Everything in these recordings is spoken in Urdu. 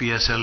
PSL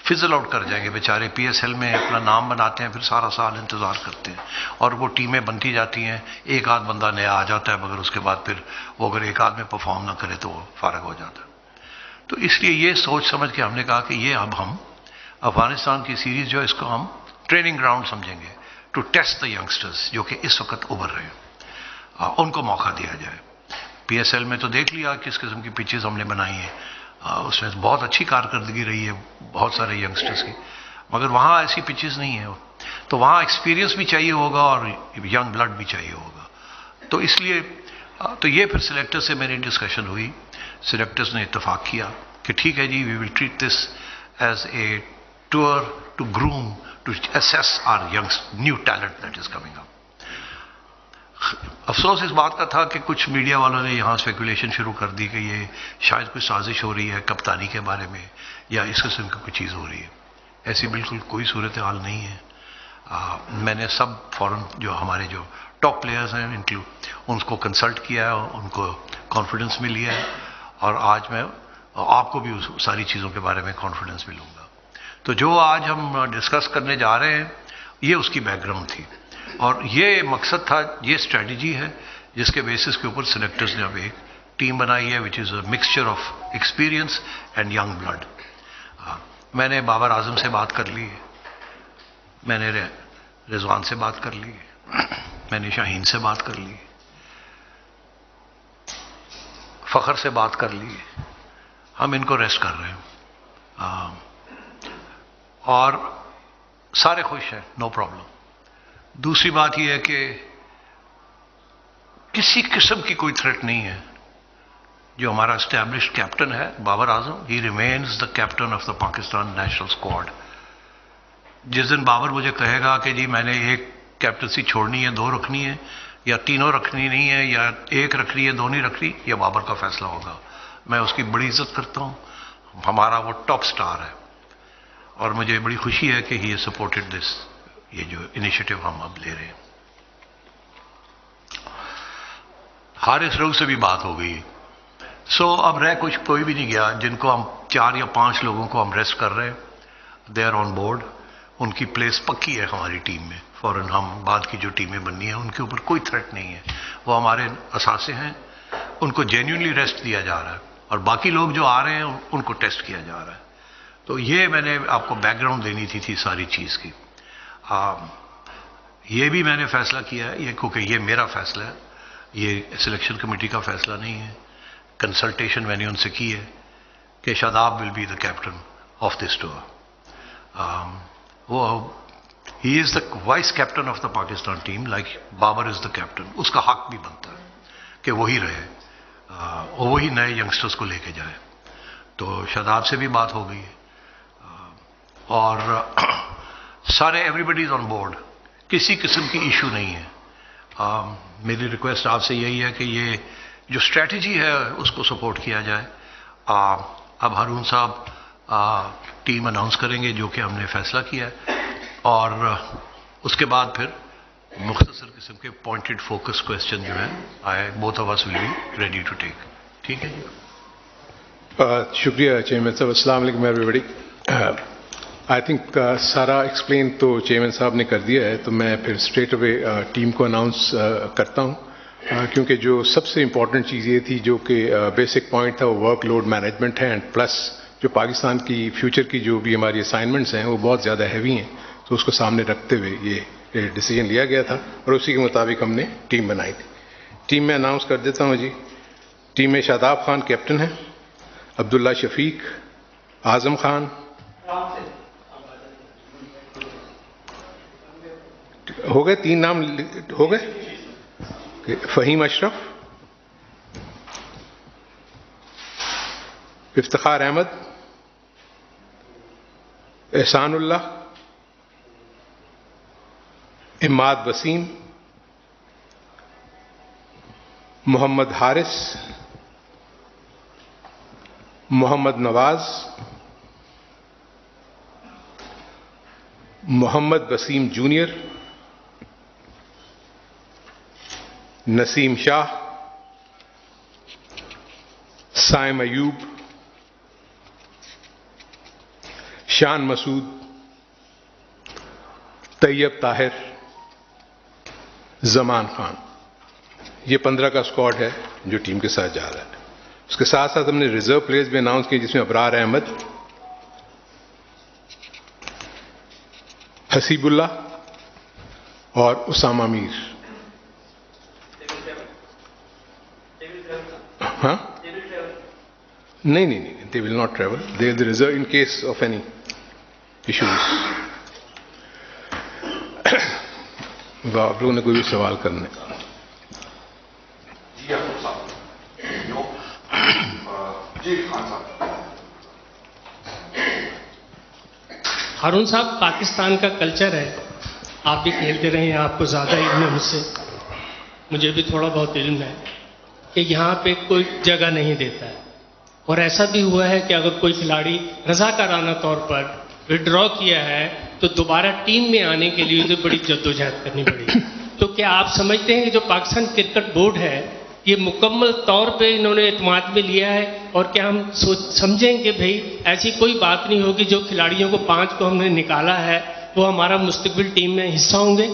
فزل آؤٹ کر جائیں گے بیچارے. پی ایس ایل میں اپنا نام بناتے ہیں، پھر سارا سال انتظار کرتے ہیں، اور وہ ٹیمیں بنتی جاتی ہیں، ایک آدھ بندہ نیا آ جاتا ہے، مگر اس کے بعد پھر وہ اگر ایک آدھ میں پرفارم نہ کرے تو وہ فارغ ہو جاتا ہے. تو اس لیے یہ سوچ سمجھ کے ہم نے کہا کہ یہ اب ہم افغانستان کی سیریز جو ہے اس کو ہم ٹریننگ گراؤنڈ سمجھیں گے ٹو ٹیسٹ دا ینگسٹرز جو کہ اس وقت ابھر رہے ہیں، ان کو موقع دیا جائے. پی ایس ایل میں تو دیکھ لیا کس قسم کی پچز ہم نے بنائی ہیں، اس میں بہت اچھی کارکردگی رہی ہے بہت سارے ینگسٹرز کی، مگر وہاں ایسی پچز نہیں ہیں، تو وہاں ایکسپیرینس بھی چاہیے ہوگا اور ینگ بلڈ بھی چاہیے ہوگا. تو اس لیے تو یہ پھر سلیکٹر سے میری ڈسکشن ہوئی، سلیکٹرز نے اتفاق کیا کہ ٹھیک ہے جی، we will treat this as a tour to groom to assess our new talent that is coming up. افسوس اس بات کا تھا کہ کچھ میڈیا والوں نے یہاں اسپیکولیشن شروع کر دی کہ یہ شاید کوئی سازش ہو رہی ہے کپتانی کے بارے میں یا اس قسم کی کوئی چیز ہو رہی ہے. ایسی بالکل کوئی صورتحال نہیں ہے. میں نے سب فوراً جو ہمارے جو ٹاپ پلیئرز ہیں ان کو کنسلٹ کیا ہے، ان کو کانفیڈنس میں لیا ہے، اور آج میں آپ کو بھی اس ساری چیزوں کے بارے میں کانفیڈنس بھی لوں گا. تو جو آج ہم ڈسکس کرنے جا رہے ہیں یہ اس کی بیک گراؤنڈ تھی، اور یہ مقصد تھا، یہ اسٹریٹجی ہے جس کے بیسس کے اوپر سلیکٹرز نے اب ایک ٹیم بنائی ہے which is a mixture of experience and young blood. میں نے بابر اعظم سے بات کر لی، میں نے رضوان سے بات کر لی، میں نے شاہین سے بات کر لی، فخر سے بات کر لی. ہم ان کو ریسٹ کر رہے ہیں اور سارے خوش ہیں، نو پرابلم. دوسری بات یہ ہے کہ کسی قسم کی کوئی تھریٹ نہیں ہے. جو ہمارا اسٹیبلشڈ کیپٹن ہے Babar Azam, he remains the captain of the Pakistan national squad. جس دن بابر مجھے کہے گا کہ جی میں نے ایک کیپٹنسی چھوڑنی ہے، دو رکھنی ہے، یا تینوں رکھنی نہیں ہے، یا ایک رکھنی ہے دو نہیں رکھنی، یہ بابر کا فیصلہ ہوگا. میں اس کی بڑی عزت کرتا ہوں، ہمارا وہ ٹاپ سٹار ہے، اور مجھے بڑی خوشی ہے کہ ہی از سپورٹڈ دس، یہ جو انیشیٹو ہم اب لے رہے ہیں. حارث رؤف سے بھی بات ہو گئی. اب رہ کچھ کوئی بھی نہیں گیا. جن کو ہم 4 یا 5 لوگوں کو ہم ریسٹ کر رہے ہیں، دے آر آن بورڈ. ان کی پلیس پکی ہے ہماری ٹیم میں. فوراً ہم بعد کی جو ٹیمیں بننی ہیں ان کے اوپر کوئی تھریٹ نہیں ہے، وہ ہمارے اثاثے ہیں، ان کو جینیونلی ریسٹ دیا جا رہا ہے، اور باقی لوگ جو آ رہے ہیں ان کو ٹیسٹ کیا جا رہا ہے. تو یہ میں نے آپ کو بیک گراؤنڈ دینی تھی ساری چیز کی. یہ بھی میں نے فیصلہ کیا ہے، یہ کیونکہ یہ میرا فیصلہ ہے، یہ سلیکشن کمیٹی کا فیصلہ نہیں ہے. کنسلٹیشن میں نے ان سے کی ہے کہ Shadab will be the captain of this tour. وہ he is the vice captain of the Pakistan team like Babar is the captain. اس کا حق بھی بنتا ہے کہ وہی رہے اور وہی نئے ینگسٹرز کو لے کے جائے. تو شاداب سے بھی بات ہو گئی ہے، اور سارے every body is on board. کسی قسم کی ایشو نہیں ہے. میری ریکویسٹ آپ سے یہی ہے کہ یہ جو اسٹریٹجی ہے اس کو سپورٹ کیا جائے. اب ہارون صاحب ٹیم اناؤنس کریں گے جو کہ ہم نے فیصلہ کیا ہے، اور اس کے بعد پھر مختصر قسم کے پوائنٹڈ فوکس کویسچن جو ہے both of us will be ready to take. ٹھیک ہے جی. شکریہ چیئرمین صاحب. السلام علیکم ایوری بڈی. آئی تھنک سارا ایکسپلین تو چیئرمین صاحب نے کر دیا ہے، تو میں پھر اسٹریٹ اوے ٹیم کو اناؤنس کرتا ہوں، کیونکہ جو سب سے امپورٹنٹ چیز یہ تھی جو کہ بیسک پوائنٹ تھا وہ ورک لوڈ مینجمنٹ ہے، اینڈ پلس جو پاکستان کی فیوچر کی جو بھی ہماری اسائنمنٹس ہیں وہ بہت زیادہ ہیوی ہیں، تو اس کو سامنے رکھتے ہوئے یہ ڈیسیجن لیا گیا تھا، اور اسی کے مطابق ہم نے ٹیم بنائی تھی. ٹیم میں اناؤنس کر دیتا ہوں جی. ٹیم میں شاداب خان کیپٹن ہیں، عبداللہ شفیق، اعظم خان، ہو گئے 3 نام ہو گئے، فہیم اشرف، افتخار احمد، احسان اللہ، اماد وسیم، محمد حارث، محمد نواز، محمد وسیم جونیئر، نسیم شاہ، سائم ایوب، شان مسعود, طیب طاہر, زمان خان. یہ 15 کا اسکواڈ ہے جو ٹیم کے ساتھ جا رہا ہے. اس کے ساتھ ساتھ ہم نے ریزرو پلیئرز بھی اناؤنس کیے, جس میں ابرار احمد, حسیب اللہ اور اسامہ میر. ہاں نہیں, they will not travel. They will reserve in case of any issues. آپ لوگوں نے کوئی بھی سوال کرنے؟ ہارون صاحب, پاکستان کا کلچر ہے, آپ بھی کھیلتے رہے ہیں, آپ کو زیادہ علم ہے مجھ سے, مجھے بھی تھوڑا بہت علم ہے کہ یہاں پہ کوئی جگہ نہیں دیتا ہے. اور ایسا بھی ہوا ہے کہ اگر کوئی کھلاڑی رضاکارانہ طور پر وڈرا کیا ہے تو دوبارہ ٹیم میں آنے کے لیے اسے بڑی جدوجہد کرنی پڑی. تو کیا آپ سمجھتے ہیں کہ جو پاکستان کرکٹ بورڈ ہے یہ مکمل طور پہ انہوں نے اعتماد میں لیا ہے, اور کیا ہم سمجھیں کہ بھئی ایسی کوئی بات نہیں ہوگی جو کھلاڑیوں کو 5 کو ہم نے نکالا ہے وہ ہمارا مستقبل ٹیم میں حصہ ہوں گے؟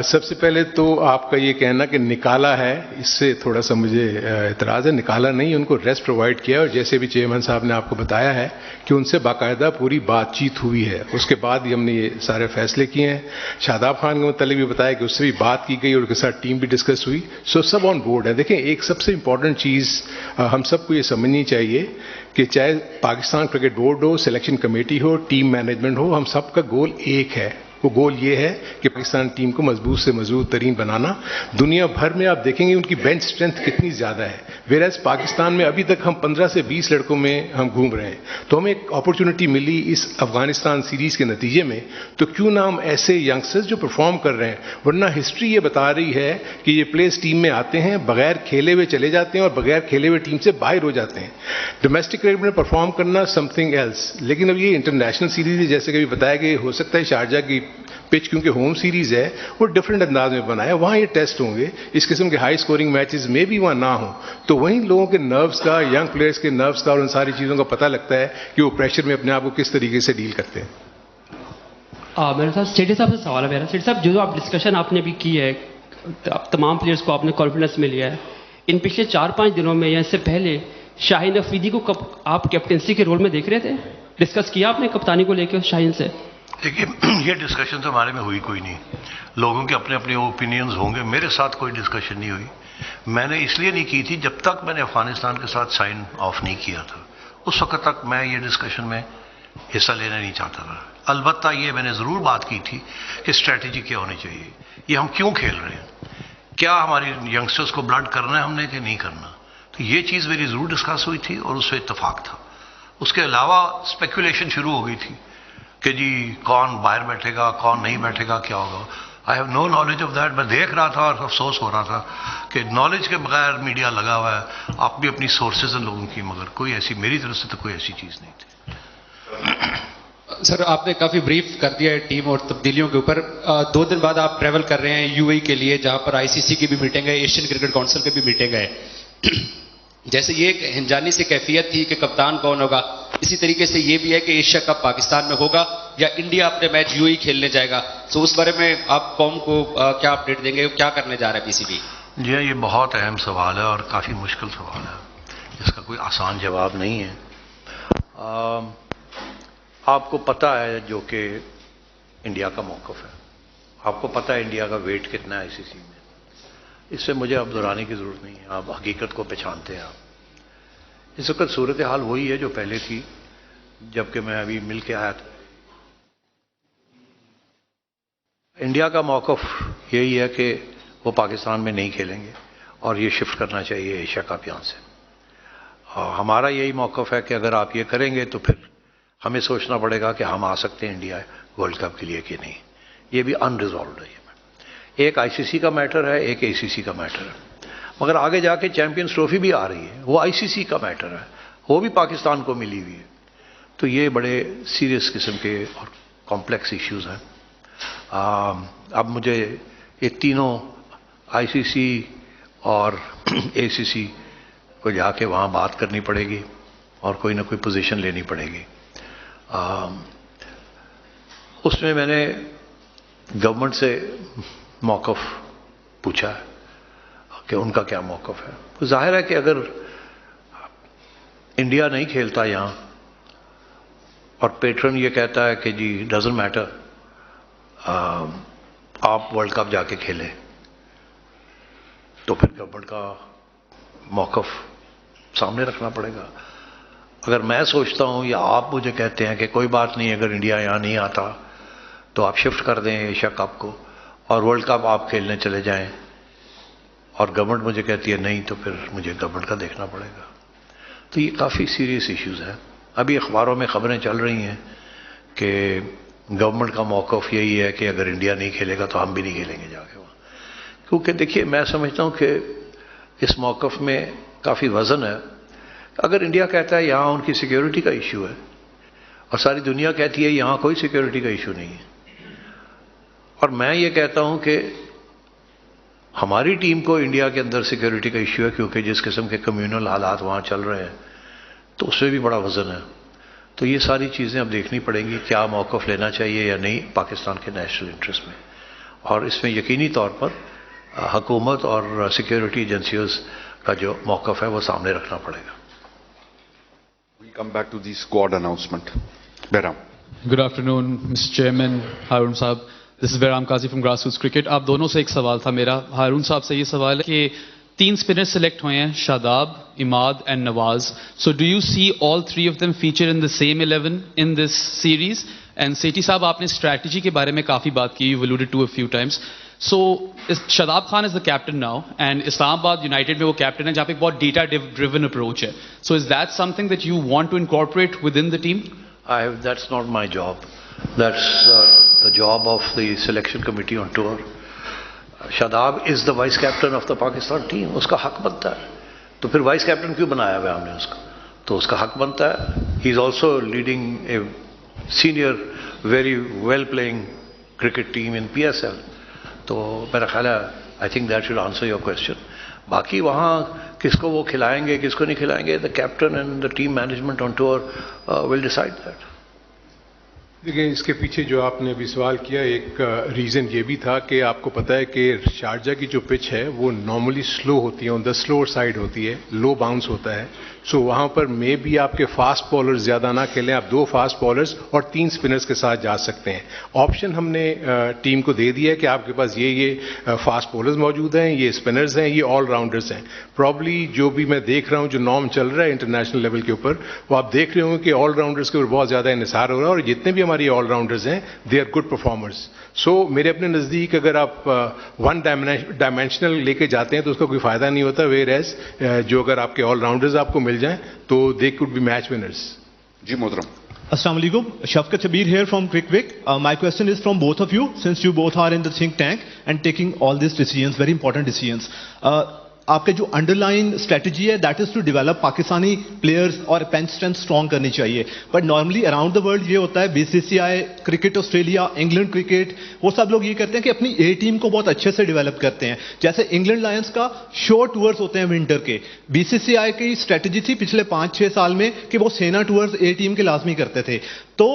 سب سے پہلے تو آپ کا یہ کہنا کہ نکالا ہے, اس سے تھوڑا سا مجھے اعتراض ہے. نکالا نہیں, ان کو ریسٹ پرووائڈ کیا, اور جیسے بھی چیئرمین صاحب نے آپ کو بتایا ہے کہ ان سے باقاعدہ پوری بات چیت ہوئی ہے. اس کے بعد ہی ہم نے یہ سارے فیصلے کیے ہیں. شاداب خان کے متعلق بھی بتایا کہ اس سے بھی بات کی گئی اور ان کے ساتھ ٹیم بھی ڈسکس ہوئی. سو سب آن بورڈ ہے. دیکھیں, ایک سب سے امپورٹنٹ چیز ہم سب کو یہ سمجھنی چاہیے کہ چاہے پاکستان کرکٹ بورڈ ہو, سلیکشن کمیٹی ہو, ٹیم مینجمنٹ ہو, ہم سب کا گول ایک ہے. وہ گول یہ ہے کہ پاکستان ٹیم کو مضبوط سے مضبوط ترین بنانا. دنیا بھر میں آپ دیکھیں گے ان کی بینچ اسٹرینتھ کتنی زیادہ ہے, ویئرز پاکستان میں ابھی تک ہم 15 سے 20 لڑکوں میں ہم گھوم رہے ہیں. تو ہمیں ایک اپرچونٹی ملی اس افغانستان سیریز کے نتیجے میں, تو کیوں نہ ہم ایسے ینگسٹرز جو پرفارم کر رہے ہیں, ورنہ ہسٹری یہ بتا رہی ہے کہ یہ پلیئرز ٹیم میں آتے ہیں, بغیر کھیلے ہوئے چلے جاتے ہیں اور بغیر کھیلے ہوئے ٹیم سے باہر ہو جاتے ہیں. ڈومیسٹک کرکٹ میں پرفارم کرنا سم تھنگ ایلس, لیکن اب یہ انٹرنیشنل سیریز ہے, جیسے کہ بتایا کہ ہو سکتا ہے شارجہ کی پچ کیونکہ ہوم سیریز ہے وہ ڈفرینٹ انداز میں بنایا, وہاں یہ ٹیسٹ ہوں گے, اس قسم کے ہائی سکورنگ میچز میں بھی وہاں نہ ہوں, تو وہیں لوگوں کے نروس کا, ینگ پلیئرز کے نروس کا اور ان ساری چیزوں کا پتہ لگتا ہے کہ وہ پریشر میں اپنے آپ کو کس طریقے سے ڈیل کرتے ہیں. میرے ساتھ سیٹھی صاحب سے سوال ہے میرا. سیٹھی صاحب, جو آپ ڈسکشن آپ نے بھی کی ہے, تمام پلیئرز کو آپ نے کانفیڈنس میں لیا ہے, ان پچھلے 4-5 دنوں میں یا اس سے پہلے شاہین افریدی کو آپ کیپٹنسی کے رول میں دیکھ رہے تھے؟ ڈسکس کیا آپ نے کپتانی کو لے کے شاہین سے؟ دیکھیے, یہ ڈسکشن تو ہمارے میں ہوئی کوئی نہیں. لوگوں کے اپنے اپنے اوپینینز ہوں گے, میرے ساتھ کوئی ڈسکشن نہیں ہوئی. میں نے اس لیے نہیں کی تھی جب تک میں نے افغانستان کے ساتھ سائن آف نہیں کیا تھا, اس وقت تک میں یہ ڈسکشن میں حصہ لینا نہیں چاہتا تھا. البتہ یہ میں نے ضرور بات کی تھی کہ اسٹریٹجی کیا ہونی چاہیے, یہ ہم کیوں کھیل رہے ہیں, کیا ہماری ینگسٹرز کو بلڈ کرنا ہے ہم نے کہ نہیں کرنا. تو یہ چیز میری ضرور ڈسکس ہوئی تھی اور اس پہ اتفاق تھا. اس کے علاوہ اسپیکولیشن شروع ہو گئی تھی کہ جی کون باہر بیٹھے گا, کون نہیں بیٹھے گا, کیا ہوگا. I have no knowledge of that. میں دیکھ رہا تھا اور افسوس ہو رہا تھا کہ نالج کے بغیر میڈیا لگا ہوا ہے, آپ بھی اپنی سورسز ہیں لوگوں کی, مگر کوئی ایسی میری طرف سے تو کوئی ایسی چیز نہیں تھی. سر, آپ نے کافی بریف کر دیا ہے ٹیم اور تبدیلیوں کے اوپر. 2 دن بعد آپ ٹریول کر رہے ہیں یو اے کے لیے, جہاں پر آئی سی سی کی بھی میٹنگ ہے, ایشین کرکٹ کونسل کی بھی میٹنگ ہے. جیسے یہ ایک ہنجانی سے کیفیت تھی کہ کپتان کون ہوگا, اسی طریقے سے یہ بھی ہے کہ ایشیا کپ پاکستان میں ہوگا یا انڈیا اپنے میچ یو اے کھیلنے جائے گا. سو اس بارے میں آپ قوم کو کیا اپڈیٹ دیں گے, کیا کرنے جا رہا ہے پی سی بی؟ جی, یہ بہت اہم سوال ہے اور کافی مشکل سوال ہے, جس کا کوئی آسان جواب نہیں ہے. آپ کو پتہ ہے جو کہ انڈیا کا موقف ہے, آپ کو پتہ ہے انڈیا کا ویٹ کتنا ہے آئی سی سی میں. اس سے مجھے اب دہرانے کی ضرورت نہیں ہے, آپ حقیقت کو پہچانتے ہیں. آپ اس وقت صورتحال وہی ہے جو پہلے تھی جب کہ میں ابھی مل کے آیا تھا. انڈیا کا موقف یہی ہے کہ وہ پاکستان میں نہیں کھیلیں گے اور یہ شفٹ کرنا چاہیے ایشیا کپ یہاں سے. اور ہمارا یہی موقف ہے کہ اگر آپ یہ کریں گے تو پھر ہمیں سوچنا پڑے گا کہ ہم آ سکتے ہیں انڈیا ورلڈ کپ کے لیے کہ نہیں. یہ بھی ان ریزالوڈ ہے. ایک آئی سی سی کا میٹر ہے, ایک اے سی سی کا میٹر ہے, مگر آگے جا کے چیمپئنز ٹرافی بھی آ رہی ہے, وہ آئی سی سی کا میٹر ہے, وہ بھی پاکستان کو ملی ہوئی ہے. تو یہ بڑے سیریس قسم کے اور کمپلیکس ایشوز ہیں. اب مجھے یہ تینوں آئی سی سی اور اے سی سی کو جا کے وہاں بات کرنی پڑے گی اور کوئی نہ کوئی پوزیشن لینی پڑے گی. اس میں میں نے گورنمنٹ سے موقف پوچھا ہے کہ ان کا کیا موقف ہے. ظاہر ہے کہ اگر انڈیا نہیں کھیلتا یہاں اور پیٹرن یہ کہتا ہے کہ جی ڈزنٹ میٹر آپ ورلڈ کپ جا کے کھیلیں, تو پھر گورنمنٹ کا موقف سامنے رکھنا پڑے گا. اگر میں سوچتا ہوں یا آپ مجھے کہتے ہیں کہ کوئی بات نہیں, اگر انڈیا یہاں نہیں آتا تو آپ شفٹ کر دیں ایشیا کپ کو اور ورلڈ کپ آپ کھیلنے چلے جائیں, اور گورنمنٹ مجھے کہتی ہے نہیں, تو پھر مجھے گورنمنٹ کا دیکھنا پڑے گا. تو یہ کافی سیریس ایشوز ہیں. ابھی اخباروں میں خبریں چل رہی ہیں کہ گورنمنٹ کا موقف یہی ہے کہ اگر انڈیا نہیں کھیلے گا تو ہم بھی نہیں کھیلیں گے جا کے وہاں. کیونکہ دیکھیے میں سمجھتا ہوں کہ اس موقف میں کافی وزن ہے. اگر انڈیا کہتا ہے یہاں ان کی سیکیورٹی کا ایشو ہے اور ساری دنیا کہتی ہے یہاں کوئی سیکیورٹی کا ایشو نہیں ہے, اور میں یہ کہتا ہوں کہ ہماری ٹیم کو انڈیا کے اندر سیکیورٹی کا ایشو ہے کیونکہ جس قسم کے کمیونل حالات وہاں چل رہے ہیں, تو اس میں بھی بڑا وزن ہے. تو یہ ساری چیزیں اب دیکھنی پڑیں گی, کیا موقف لینا چاہیے یا نہیں پاکستان کے نیشنل انٹرسٹ میں, اور اس میں یقینی طور پر حکومت اور سیکیورٹی ایجنسیز کا جو موقف ہے وہ سامنے رکھنا پڑے گا. We'll come back to the squad announcement. Behram. Good afternoon, Mr. Chairman, Harun Saab. This is Behram Qazi from Grassroots Cricket. آپ دونوں سے ایک سوال تھا میرا. ہارون صاحب سے یہ سوال ہے کہ 3 اسپنر سلیکٹ ہوئے ہیں, Shadab, Imad and Nawaz. So do you see all 3 of them feature in the same 11 in this series? And Sethi صاحب آپ نے اسٹریٹجی کے بارے میں کافی بات کی, you've alluded to a few times. So Shadab Khan is the captain now and اسلام آباد یونائٹیڈ میں وہ کیپٹن ہے جہاں پہ ایک بہت ڈیٹا ڈریون اپروچ ہے. So is that something that you want to incorporate within the team? That's not my job. That's the job of the selection committee on tour. Shadab is the vice captain of the Pakistan team. اس کا حق بنتا ہے. تو پھر وائس کیپٹن کیوں بنایا ہوا ہم نے اس کو؟ تو اس کا حق بنتا ہے. He is also leading a senior, very well playing cricket team in PSL. تو میرا خیال ہے I think that should answer your question. باقی وہاں کس کو وہ کھلائیں گے کس کو نہیں کھلائیں گے, the captain and the team management on tour will decide that. دیکھیں اس کے پیچھے جو آپ نے ابھی سوال کیا ایک ریزن یہ بھی تھا کہ آپ کو پتہ ہے کہ شارجہ کی جو پچ ہے وہ نارملی سلو ہوتی ہے, آن دا سلوور سائڈ ہوتی ہے, لو باؤنس ہوتا ہے. سو وہاں پر مے بھی آپ کے فاسٹ بالرز زیادہ نہ کھیلیں, آپ 2 فاسٹ بالرز اور 3 اسپنرز کے ساتھ جا سکتے ہیں. آپشن ہم نے ٹیم کو دے دیا ہے کہ آپ کے پاس یہ فاسٹ بالرز موجود ہیں, یہ اسپنرز ہیں, یہ آل راؤنڈرز ہیں. پرابلی جو بھی میں دیکھ رہا ہوں جو نارم چل رہا ہے انٹرنیشنل لیول کے اوپر, وہ آپ دیکھ رہے ہوں کہ آل راؤنڈرز کے اوپر بہت زیادہ انحصار ہو رہا ہے, اور جتنے بھی ہماری آل راؤنڈرز ہیں دے آر گڈ پرفارمرز. سو میرے اپنے نزدیک اگر آپ 1 ڈائمینشنل لے کے جاتے ہیں تو اس کا کوئی فائدہ نہیں ہوتا, ویئر ایز جو اگر آپ کے آل راؤنڈرز آپ کو مل جائیں تو they could be match winners. جی محترم. Assalamu alaikum. Shafkat Shabir here from Crickwick. My question is from both of you, since you both are in the think tank and taking all these decisions, very important decisions. آپ کے جو انڈر لائن اسٹریٹجی ہے that is to develop Pakistani players اور بینچ اسٹرینتھ اسٹرانگ کرنی چاہیے. But normally around the world یہ ہوتا ہے, BCCI, cricket Australia, England cricket, وہ سب لوگ یہ کرتے ہیں کہ اپنی اے ٹیم کو بہت اچھے سے ڈیولپ کرتے ہیں. جیسے انگلینڈ لائنس کا شورٹ ٹورز ہوتے ہیں ونٹر کے, BCCI کی اسٹریٹجی تھی پچھلے 5-6 سال میں کہ وہ سینا ٹورز اے ٹیم کے لازمی کرتے تھے. تو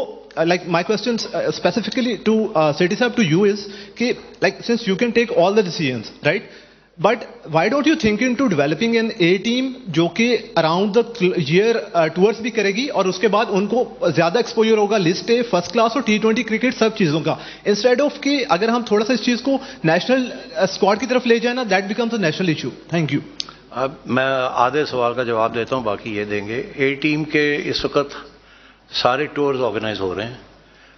like my question specifically to Sethi Sahab to you is کہ like since you can take all the decisions, right? But why don't you think into developing an A team جو کہ around the year tours بھی کرے گی اور اس کے بعد ان کو زیادہ ایکسپوجر ہوگا لسٹ اے, فرسٹ کلاس اور T20 کرکٹ سب چیزوں کا, انسٹیڈ آف کہ اگر ہم تھوڑا سا اس چیز کو نیشنل اسکواڈ کی طرف لے جائیں نا, that becomes a national issue. Thank you. اب میں آدھے سوال کا جواب دیتا ہوں, باقی یہ دیں گے. اے ٹیم کے اس وقت سارے ٹورز آرگنائز ہو رہے ہیں,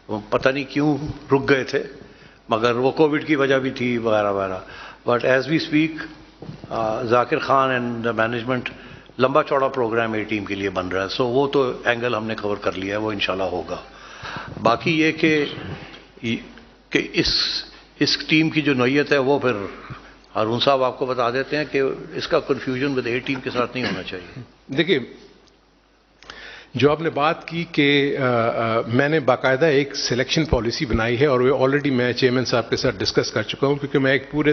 وہ پتہ نہیں کیوں رک گئے تھے, مگر وہ کووڈ کی وجہ بھی تھی وغیرہ وغیرہ. But as we speak Zakir Khan and the management لمبا چوڑا پروگرام اے ٹیم کے لیے بن رہا ہے. سو وہ تو اینگل ہم نے کور کر لیا ہے, وہ انشاءاللہ ہوگا. باقی یہ کہ اس ٹیم کی جو نوعیت ہے وہ پھر ہارون صاحب آپ کو بتا دیتے ہیں کہ اس کا کنفیوژن ود اے ٹیم کے ساتھ نہیں ہونا چاہیے. دیکھیے جو آپ نے بات کی کہ میں نے باقاعدہ ایک سلیکشن پالیسی بنائی ہے, اور وہ آلریڈی میں چیئرمین صاحب کے ساتھ ڈسکس کر چکا ہوں, کیونکہ میں ایک پورے